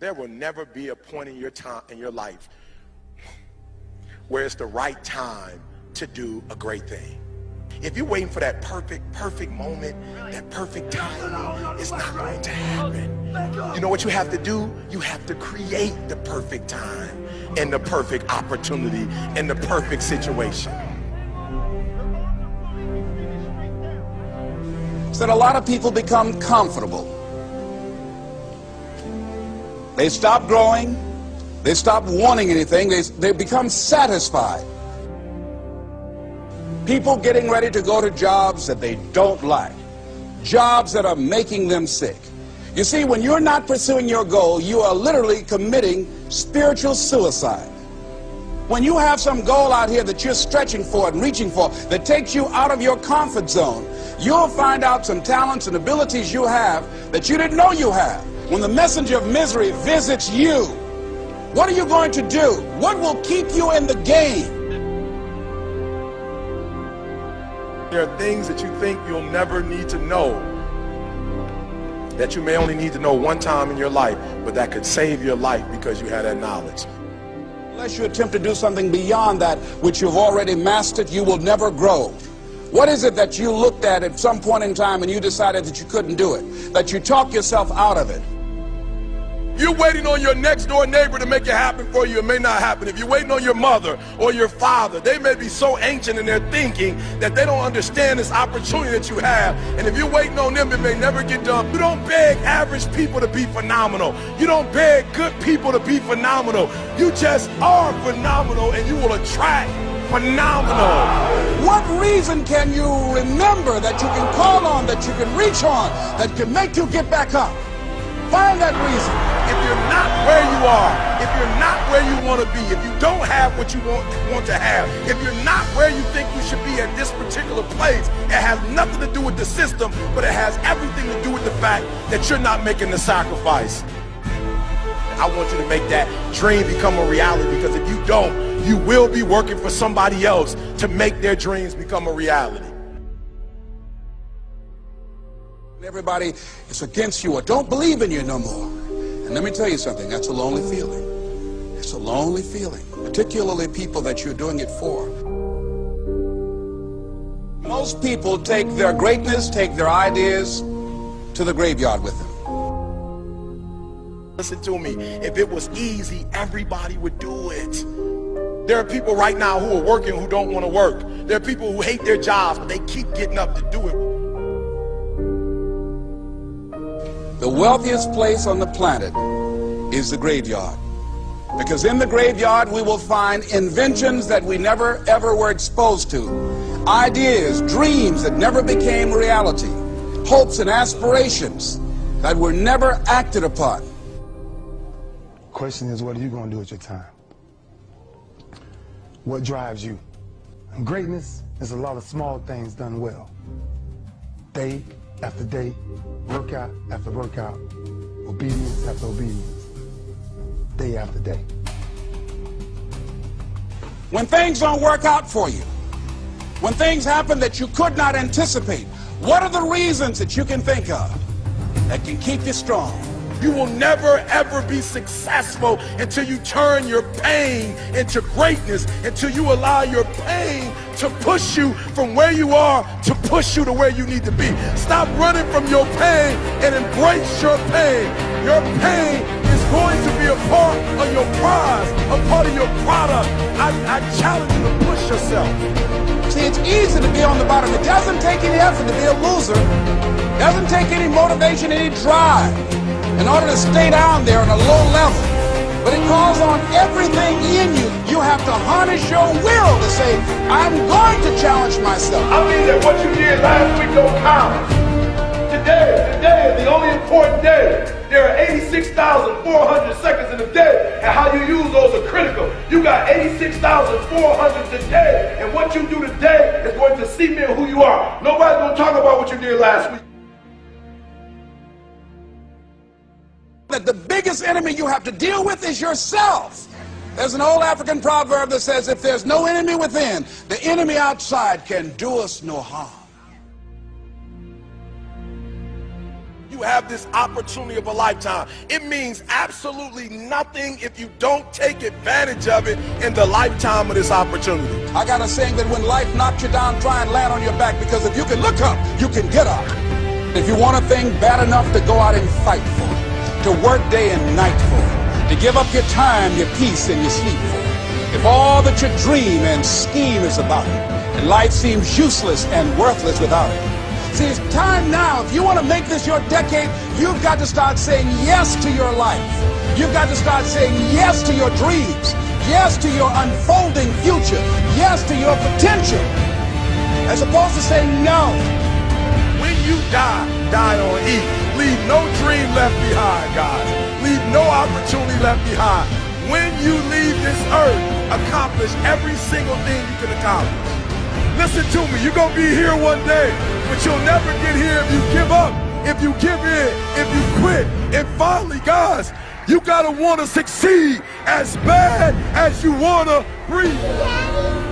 There will never be a point in your time in your life where it's the right time to do a great thing. If you're waiting for that perfect moment, that perfect timing, it's not going to happen. You know what you have to do? You have to create the perfect time and the perfect opportunity and the perfect situation. So that a lot of people become comfortable. They stop growing. They stop wanting anything. They become satisfied. People getting ready to go to jobs that they don't like. Jobs that are making them sick. You see, when you're not pursuing your goal, you are literally committing spiritual suicide. When you have some goal out here that you're stretching for and reaching for that takes you out of your comfort zone, you'll find out some talents and abilities you have that you didn't know you have. When the messenger of misery visits you, what are you going to do? What will keep you in the game? There are things that you think you'll never need to know, that you may only need to know one time in your life, but that could save your life because you had that knowledge. Unless you attempt to do something beyond that which you've already mastered, you will never grow. What is it that you looked at some point in time and you decided that you couldn't do it, that you talked yourself out of it? You're waiting on your next door neighbor to make it happen for you. It may not happen. If you're waiting on your mother or your father, they may be so ancient in their thinking that they don't understand this opportunity that you have. And if you're waiting on them, it may never get done. You don't beg average people to be phenomenal. You don't beg good people to be phenomenal. You just are phenomenal, and you will attract phenomenal. What reason can you remember that you can call on, that you can reach on, that can make you get back up? Find that reason. If you're not where you are, if you're not where you want to be, if you don't have what you want to have, if you're not where you think you should be at this particular place, it has nothing to do with the system, but it has everything to do with the fact that you're not making the sacrifice. I want you to make that dream become a reality, because if you don't, you will be working for somebody else to make their dreams become a reality. Everybody is against you or don't believe in you no more. And let me tell you something, that's a lonely feeling. It's a lonely feeling, particularly people that you're doing it for. Most people take their greatness, take their ideas to the graveyard with them. Listen to me, if it was easy, everybody would do it. There are people right now who are working who don't want to work. There are people who hate their jobs, but they keep getting up to do it. The wealthiest place on the planet is the graveyard. Because in the graveyard we will find inventions that we never ever were exposed to. Ideas, dreams that never became reality. Hopes and aspirations that were never acted upon. The question is, what are you going to do with your time? What drives you? And greatness is a lot of small things done well. Day after day, workout after workout, obedience after obedience, day after day. When things don't work out for you, when things happen that you could not anticipate, what are the reasons that you can think of that can keep you strong? You will never ever be successful until you turn your pain into greatness, until you allow your pain to push you from where you are to push you to where you need to be. Stop running from your pain and embrace your pain. Your pain is going to be a part of your prize, a part of your product. I challenge you to push yourself. See, it's easy to be on the bottom. It doesn't take any effort to be a loser. It doesn't take any motivation, any drive in order to stay down there on a low level. But it calls on everything in you. You have to harness your will to say, I'm going to challenge myself. I mean that what you did last week don't count. Today is the only important day. There are 86,400 seconds in a day, and how you use those are critical. You got 86,400 today, and what you do today is going to cement who you are. Nobody's going to talk about what you did last week. That the biggest enemy you have to deal with is yourself. There's an old African proverb that says, if there's no enemy within, the enemy outside can do us no harm. You you have this opportunity of a lifetime. It means absolutely nothing if you don't take advantage of it in the lifetime of this opportunity. I got a saying that when life knocks you down, try and land on your back, because if you can look up, you can get up. If you want a thing bad enough to go out and fight for it, to work day and night for it, to give up your time, your peace, and your sleep for it, if all that you dream and scheme is about it, and life seems useless and worthless without it. See, it's time now. If you want to make this your decade, you've got to start saying yes to your life. You've got to start saying yes to your dreams, yes to your unfolding future, yes to your potential, as opposed to saying no. When you die, die on E. Leave no dream left behind, guys. Leave no opportunity left behind. When you leave this earth, accomplish every single thing you can accomplish. Listen to me, you're gonna be here one day, but you'll never get here if you give up, if you give in, if you quit. And finally, guys, you gotta wanna succeed as bad as you wanna breathe.